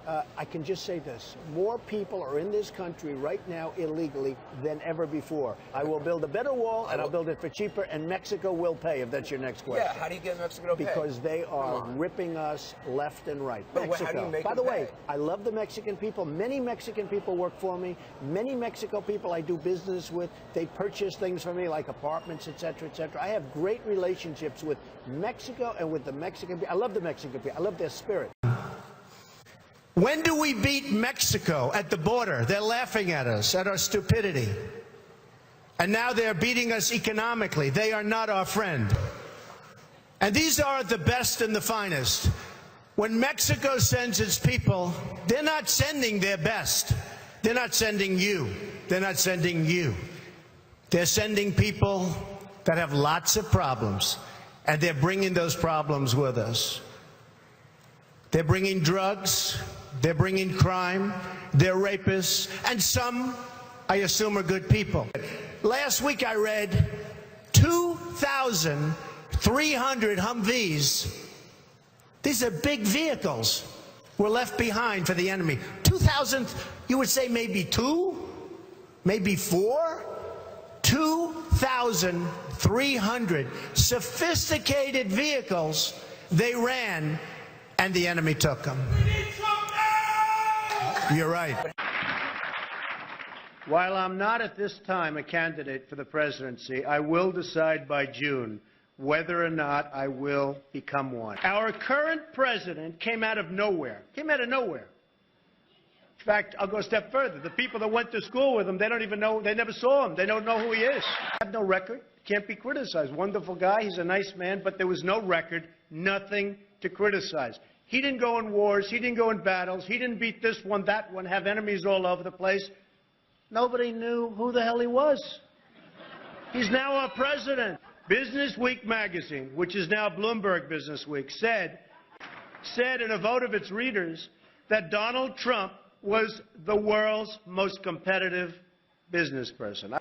I can just say this. More people are in this country right now illegally than ever before. I will build a better wall, and I'll build it for cheaper, and Mexico will pay, if that's your next question. Yeah, how do you get Mexico to pay? Because they are ripping us left and right. But Mexico. how do you make By the them way, pay? I love the Mexican people. Many Mexican people work for me. Many Mexico people I do business with. They purchase things for me, like apartments, etc., etc. I have great relationships with Mexico and with the Mexican people. I love the Mexican people. I love their spirit. When do we beat Mexico at the border? They're laughing at us, at our stupidity. And now they're beating us economically. They are not our friend. And these are the best and the finest. When Mexico sends its people, they're not sending their best. They're not sending you. They're not sending you. They're sending people that have lots of problems, and they're bringing those problems with us. They're bringing drugs, they're bringing crime, they're rapists, and some, I assume, are good people. Last week I read 2,300 Humvees. These are big vehicles were left behind for the enemy. 2,000, you would say maybe two, maybe four? 2,300 sophisticated vehicles they ran, and the enemy took them. You're right. While I'm not at this time a candidate for the presidency, I will decide by June whether or not I will become one. Our current president came out of nowhere. Came out of nowhere. In fact, I'll go a step further. The people that went to school with him, they don't even know, they never saw him. They don't know who he is. I have no record. Can't be criticized. Wonderful guy. He's a nice man, but there was no record, nothing to criticize. He didn't go in wars. He didn't go in battles. He didn't beat this one, that one, have enemies all over the place. Nobody knew who the hell he was. He's now our president. Business Week magazine, which is now Bloomberg Business Week, said in a vote of its readers that Donald Trump was the world's most competitive business person,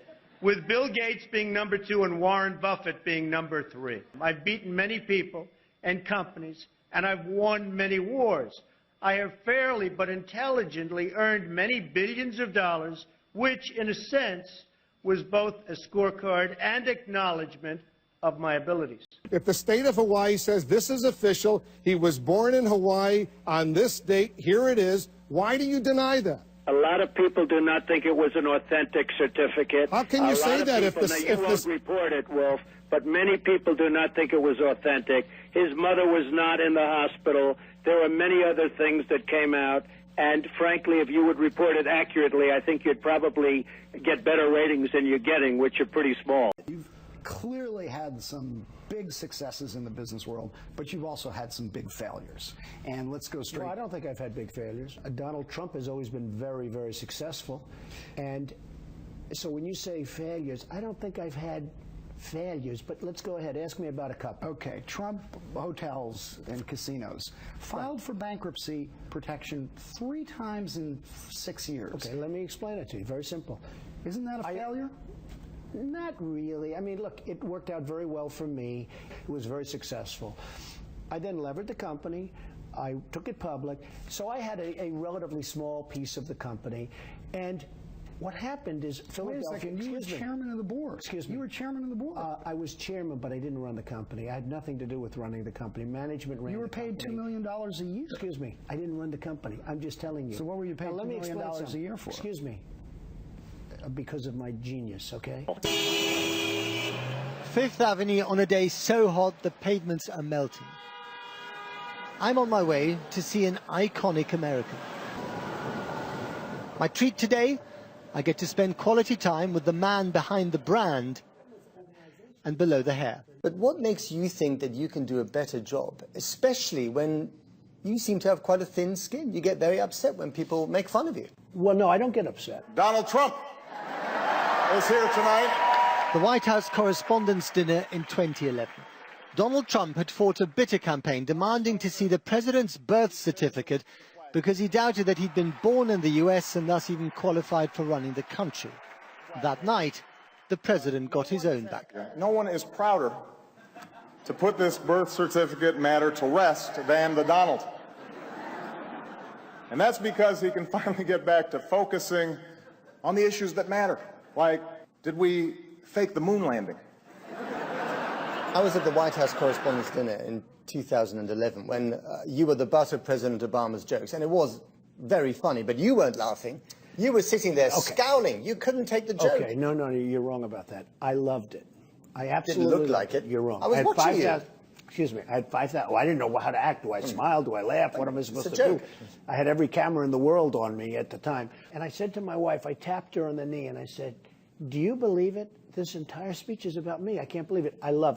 with Bill Gates being number 2 and Warren Buffett being number 3. I've beaten many people and companies, and I've won many wars. I have fairly but intelligently earned many billions of dollars, which, in a sense, was both a scorecard and acknowledgement of my abilities. If the state of Hawaii says this is official, he was born in Hawaii on this date, here it is, why do you deny that? A lot of people do not think it was an authentic certificate. How can you say that if this... You won't report it, Wolf, but many people do not think it was authentic. His mother was not in the hospital. There were many other things that came out. And frankly, if you would report it accurately, I think you'd probably get better ratings than you're getting, which are pretty small. You've clearly had some big successes in the business world, but you've also had some big failures. And let's go straight. No, I don't think I've had big failures. Donald Trump has always been very, very successful. And so when you say failures, I don't think I've had failures, but let's go ahead. Ask me about a couple. Okay, Trump hotels and casinos filed for bankruptcy protection 3 times in 6 years. Okay, let me explain it to you. Very simple. Isn't that a failure? Not really. I mean, look, it worked out very well for me. It was very successful. I then levered the company. I took it public. So I had a relatively small piece of the company. And what happened is Philadelphia... Wait a second, you were chairman of the board. Excuse me. You were chairman of the board. I was chairman, but I didn't run the company. I had nothing to do with running the company. Management ran the company. You were paid $2 million a year. Excuse me. I didn't run the company. I'm just telling you. So what were you paid $2 million a year for? Excuse me. Because of my genius, okay? Fifth Avenue on a day so hot the pavements are melting. I'm on my way to see an iconic American. My treat today, I get to spend quality time with the man behind the brand and below the hair. But what makes you think that you can do a better job, especially when you seem to have quite a thin skin? You get very upset when people make fun of you. Well, no, I don't get upset. Donald Trump is here tonight. The White House Correspondents' Dinner in 2011. Donald Trump had fought a bitter campaign demanding to see the president's birth certificate because he doubted that he'd been born in the US and thus even qualified for running the country. That night, the president got his own back. No one is prouder to put this birth certificate matter to rest than the Donald. And that's because he can finally get back to focusing on the issues that matter. Like, did we fake the moon landing? I was at the White House Correspondents' Dinner in 2011 when you were the butt of President Obama's jokes, and it was very funny, but you weren't laughing. You were sitting there scowling. You couldn't take the joke. Okay, no, you're wrong about that. I loved it. I absolutely didn't look like it. You're wrong. I was watching you. Excuse me. I had 5,000. I didn't know how to act. Do I smile? Do I laugh? What am I supposed to do? I had every camera in the world on me at the time. And I said to my wife, I tapped her on the knee and I said, do you believe it? This entire speech is about me. I can't believe it. I loved it.